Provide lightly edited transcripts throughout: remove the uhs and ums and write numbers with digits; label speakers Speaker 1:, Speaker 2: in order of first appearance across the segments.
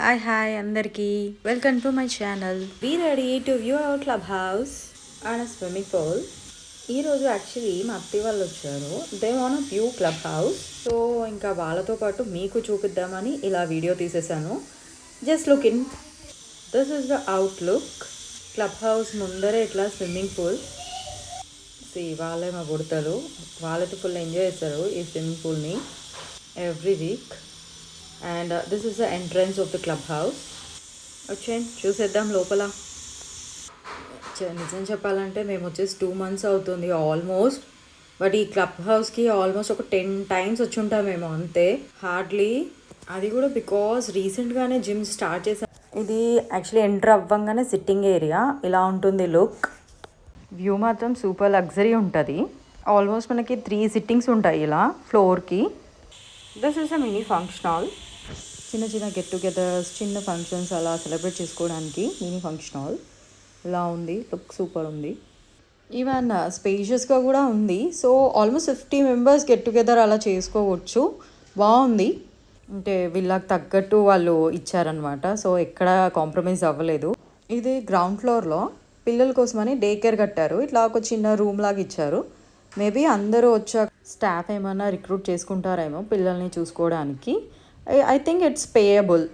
Speaker 1: Hi అందరికీ welcome to my channel. Be ready to view our club house and swimming pool. ఈరోజు actually మా అత్తి వాళ్ళు వచ్చారు. They want view club house. So ఇంకా వాళ్ళతో పాటు మీకు చూపిద్దామని ఇలా వీడియో తీసేసాను. Just look in. This is the outlook. Club house ముందరే ఇట్లా స్విమ్మింగ్ పూల్. వాళ్ళే మా బుడతలు, వాళ్ళతో ఫుల్ ఎంజాయ్ చేస్తారు ఈ స్విమ్మింగ్ పూల్ని every week. And this is the entrance of the club house. వచ్చేయండి చూసేద్దాం లోపల. నిజం చెప్పాలంటే మేము వచ్చేసి 2 months అవుతుంది ఆల్మోస్ట్. బట్ ఈ క్లబ్ హౌస్కి ఆల్మోస్ట్ ఒక 10 times వచ్చి ఉంటాం మేము, అంతే హార్డ్లీ. అది కూడా బికాస్ రీసెంట్గానే జిమ్ స్టార్ట్ చేసాం. ఇది యాక్చువల్లీ ఎంటర్ అవ్వంగానే సిట్టింగ్ ఏరియా ఇలా ఉంటుంది లుక్. వ్యూ మాత్రం సూపర్ లగ్జరీ ఉంటుంది. ఆల్మోస్ట్ మనకి 3 sittings ఉంటాయి ఇలా ఫ్లోర్కి. This is a mini function hall. చిన్న గెట్ టుగెదర్స్, చిన్న ఫంక్షన్స్ అలా సెలబ్రేట్ చేసుకోవడానికి మినీ ఫంక్షన్ హాల్ ఇలా ఉంది. లుక్ సూపర్ ఉంది. ఈవెన్ స్పేషియస్గా కూడా ఉంది. So almost 50 members get together అలా చేసుకోవచ్చు. బాగుంది. అంటే వీళ్ళకి తగ్గట్టు వాళ్ళు ఇచ్చారనమాట. సో ఎక్కడ కాంప్రమైజ్ అవ్వలేదు. ఇది గ్రౌండ్ ఫ్లోర్లో పిల్లల కోసమని డే కేర్ కట్టారు. ఇట్లా ఒక చిన్న రూమ్ లాగా ఇచ్చారు. మేబీ అందరూ వచ్చాక స్టాఫ్ ఏమైనా రిక్రూట్ చేసుకుంటారేమో పిల్లల్ని చూసుకోవడానికి. I think it's payable.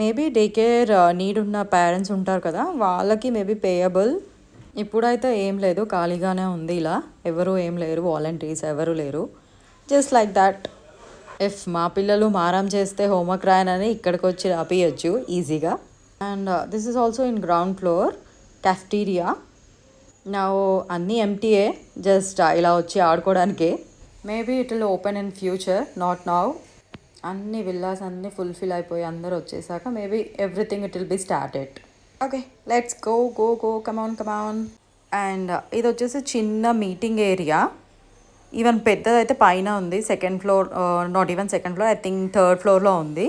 Speaker 1: Maybe day care need ఉన్న పేరెంట్స్ ఉంటారు కదా, వాళ్ళకి మేబీ పేయబుల్. ఇప్పుడైతే ఏం లేదు, ఖాళీగానే ఉంది. ఇలా ఎవరు ఏం లేరు, వాలంటీర్స్ ఎవరు లేరు. Just like that. ఇఫ్ మా పిల్లలు మారం చేస్తే హోంవర్క్ రాయనని ఇక్కడికి వచ్చి రాపియచ్చు ఈజీగా. And this is also in ground floor cafeteria. నా అన్నీ ఎంటీయే, జస్ట్ ఇలా వచ్చి ఆడుకోవడానికే. Maybe it will open in future, not now. అన్ని విల్లాస్ అన్నీ ఫుల్ఫిల్ అయిపోయి అందరు వచ్చేసాక maybe everything it will be started. Okay, let's go come on. And ఇది వచ్చేసి చిన్న మీటింగ్ ఏరియా. ఈవెన్ పెద్దదైతే పైన ఉంది, second floor, not even second floor, I think third ఫ్లోర్లో ఉంది.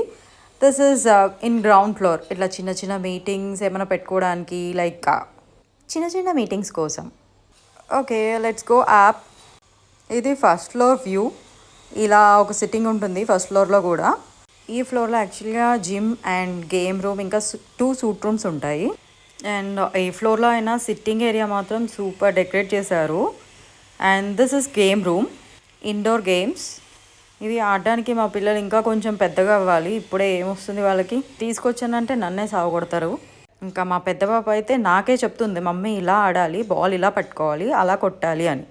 Speaker 1: This is in ground floor. ఇట్లా చిన్న మీటింగ్స్ ఏమైనా పెట్టుకోవడానికి, లైక్ చిన్న మీటింగ్స్ కోసం. Okay, let's go up. ఇది ఫస్ట్ ఫ్లోర్ వ్యూ. ఇలా ఒక సిట్టింగ్ ఉంటుంది ఫస్ట్ ఫ్లోర్లో కూడా. ఈ ఫ్లోర్లో యాక్చువల్గా జిమ్ అండ్ గేమ్ రూమ్, ఇంకా 2 suite rooms ఉంటాయి. అండ్ ఈ ఫ్లోర్లో అయినా సిట్టింగ్ ఏరియా మాత్రం సూపర్ డెకరేట్ చేశారు. And this is game room, indoor games. ఇవి ఆడడానికి మా పిల్లలు ఇంకా కొంచెం పెద్దగా అవ్వాలి. ఇప్పుడే ఏమొస్తుంది వాళ్ళకి. తీసుకొచ్చానంటే నన్నే సాగొడతారు. ఇంకా మా పెద్ద పాప అయితే నాకే చెప్తుంది, మమ్మీ ఇలా ఆడాలి, బాల్ ఇలా పట్టుకోవాలి, అలా కొట్టాలి అని,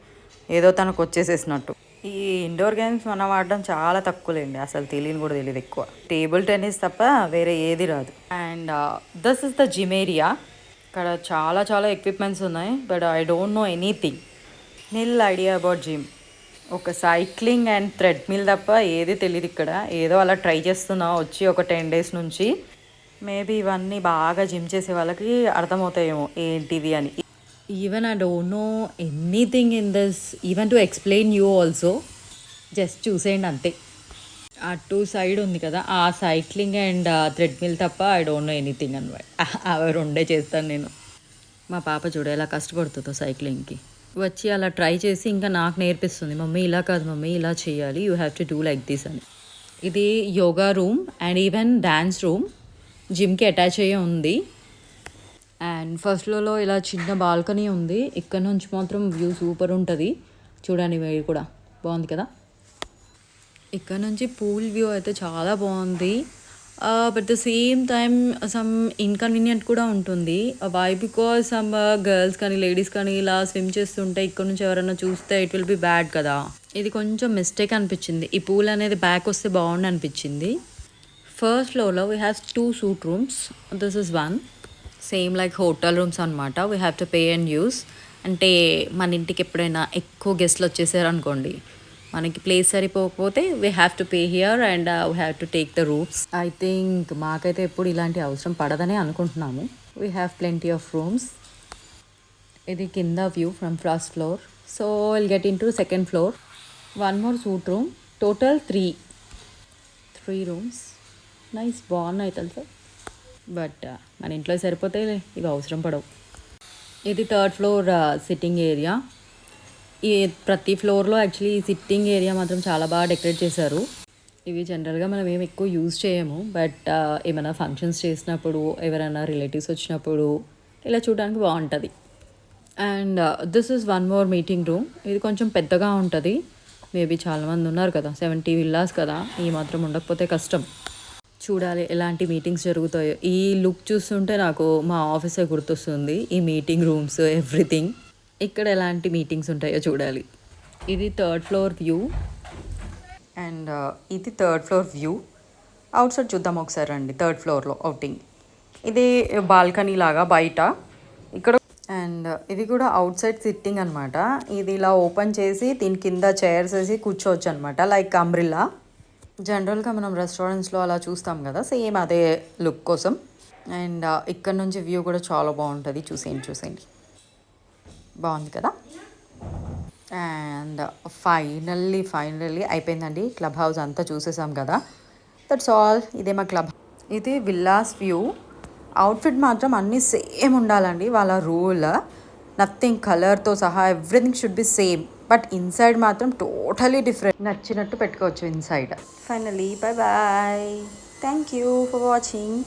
Speaker 1: ఏదో తనకు వచ్చేసేసినట్టు. ఈ ఇండోర్ గేమ్స్ మనం ఆడడం చాలా తక్కువలేండి, అసలు కూడా తెలియదు ఎక్కువ. టేబుల్ టెన్నిస్ తప్ప వేరే ఏది రాదు. And this is the gym area. ఇక్కడ చాలా ఎక్విప్మెంట్స్ ఉన్నాయి, but I don't know anything. Nil idea about gym. ఒక సైక్లింగ్ అండ్ థ్రెడ్మిల్ తప్ప ఏది తెలియదు ఇక్కడ. ఏదో అలా ట్రై చేస్తున్నా వచ్చి ఒక 10 days నుంచి. మేబీ ఇవన్నీ బాగా జిమ్ చేసే వాళ్ళకి అర్థమవుతాయేమో ఏంటిది అని. Even I don't know anything in this, even to explain you also. Just చూసేయండి అంతే. అటు సైడ్ ఉంది కదా, ఆ సైక్లింగ్ అండ్ థ్రెడ్మిల్ తప్ప ఐ డోంట్ నో ఎనీథింగ్ అనమాట. అవి రెండే చేస్తాను నేను. మా పాప చూడ ఎలా కష్టపడుతుందో సైక్లింగ్కి. వచ్చి అలా ట్రై చేసి ఇంకా నాకు నేర్పిస్తుంది, మమ్మీ ఇలా కాదు మమ్మీ ఇలా చేయాలి, you have to do like this అని. ఇది yoga room and even dance room జిమ్కి అటాచ్ అయ్యి ఉంది. అండ్ ఫస్ట్ ఫ్లోర్లో ఇలా చిన్న బాల్కనీ ఉంది. ఇక్కడ నుంచి మాత్రం వ్యూ సూపర్ ఉంటుంది. చూడండి మీరు కూడా, బాగుంది కదా. ఇక్కడ నుంచి పూల్ వ్యూ అయితే చాలా బాగుంది. But the same time some inconvenient కూడా ఉంటుంది. వై బికాజ్ సమ్ గర్ల్స్ కానీ లేడీస్ కానీ ఇలా స్విమ్ చేస్తుంటే ఇక్కడ నుంచి ఎవరైనా చూస్తే ఇట్ విల్ బి బ్యాడ్ కదా. ఇది కొంచెం మిస్టేక్ అనిపించింది. ఈ పూల్ అనేది బ్యాక్ వస్తే బాగుండి అనిపించింది. ఫస్ట్ ఫ్లోర్లో we have 2 suite rooms. This is one. Same like hotel rooms అనమాట. We have to pay and use. అంటే మన ఇంటికి ఎప్పుడైనా ఎక్కువ గెస్ట్లు వచ్చేసారు అనుకోండి, మనకి ప్లేస్ సరిపోకపోతే we have to pay here and we have to take the rooms. I think మాకైతే ఎప్పుడు ఇలాంటి అవసరం పడదనే అనుకుంటున్నాము. We have plenty of rooms. ఇది కింద view from first floor. So will get in to second floor. 1 more suite room. Total 3 rooms. Nice, బాగున్నాయి తెలుసా. But మన ఇంట్లో సరిపోతే ఇవి అవసరం పడవు. ఇది థర్డ్ ఫ్లోర్ సిట్టింగ్ ఏరియా. ఈ ప్రతి ఫ్లోర్లో యాక్చువల్లీ సిట్టింగ్ ఏరియా మాత్రం చాలా బాగా డెకరేట్ చేశారు. ఇవి జనరల్‌గా మనం ఏమి ఎక్కువ యూజ్ చేయము. బట్ ఏమైనా ఫంక్షన్స్ చేసినప్పుడు, ఎవరైనా రిలేటివ్స్ వచ్చినప్పుడు ఇలా చూడడానికి బావుంటది. And this is one more meeting room. ఇది కొంచెం పెద్దగా ఉంటది. మేబీ చాలామంది ఉన్నారు కదా! 70 విల్లాస్ కదా! ఈ మాత్రం ఉండకపోతే కష్టం. చూడాలి ఎలాంటి మీటింగ్స్ జరుగుతాయో. ఈ లుక్ చూస్తుంటే నాకు మా ఆఫీసే గుర్తొస్తుంది. ఈ మీటింగ్ రూమ్స్ ఎవ్రీథింగ్. ఇక్కడ ఎలాంటి మీటింగ్స్ ఉంటాయో చూడాలి. ఇది థర్డ్ ఫ్లోర్ వ్యూ. అండ్ ఇది third floor view. Out side చూద్దాం ఒకసారి రండి. థర్డ్ ఫ్లోర్‌లో ఔటింగ్. ఇది బాల్కనీ లాగా బయట. ఇక్కడ అండ్ ఇది కూడా అవుట్ సైడ్ సిట్టింగ్ అనమాట. ఇది ఇలా ఓపెన్ చేసి దీని కింద చైర్స్ వేసి కూర్చోవచ్చు అనమాట. Like umbrella. జనరల్‌గా మనం రెస్టారెంట్స్‌లో అలా చూస్తాం కదా! సేమ్ అదే లుక్ కోసం. అండ్ ఇక్కడ నుంచి వ్యూ కూడా చాలా బావుంటది. చూసేయండి. బావుంది కదా! అండ్ ఫైనల్లీ అయిపోయిందండి. క్లబ్ హౌస్ అంతా చూసేసాం కదా! That's all. ఇదే మా క్లబ్. ఇది విల్లాస్ వ్యూ. అవుట్‌ఫిట్ మాత్రం అన్నీ సేమ్ ఉండాలండి. వాళ్ళ రూల్. నథింగ్ కలర్‌తో సహా everything should be same. But inside మాత్రం టోటలీ డిఫరెంట్. నచ్చినట్టు పెట్టుకోవచ్చు inside. Finally bye. Thank you for watching.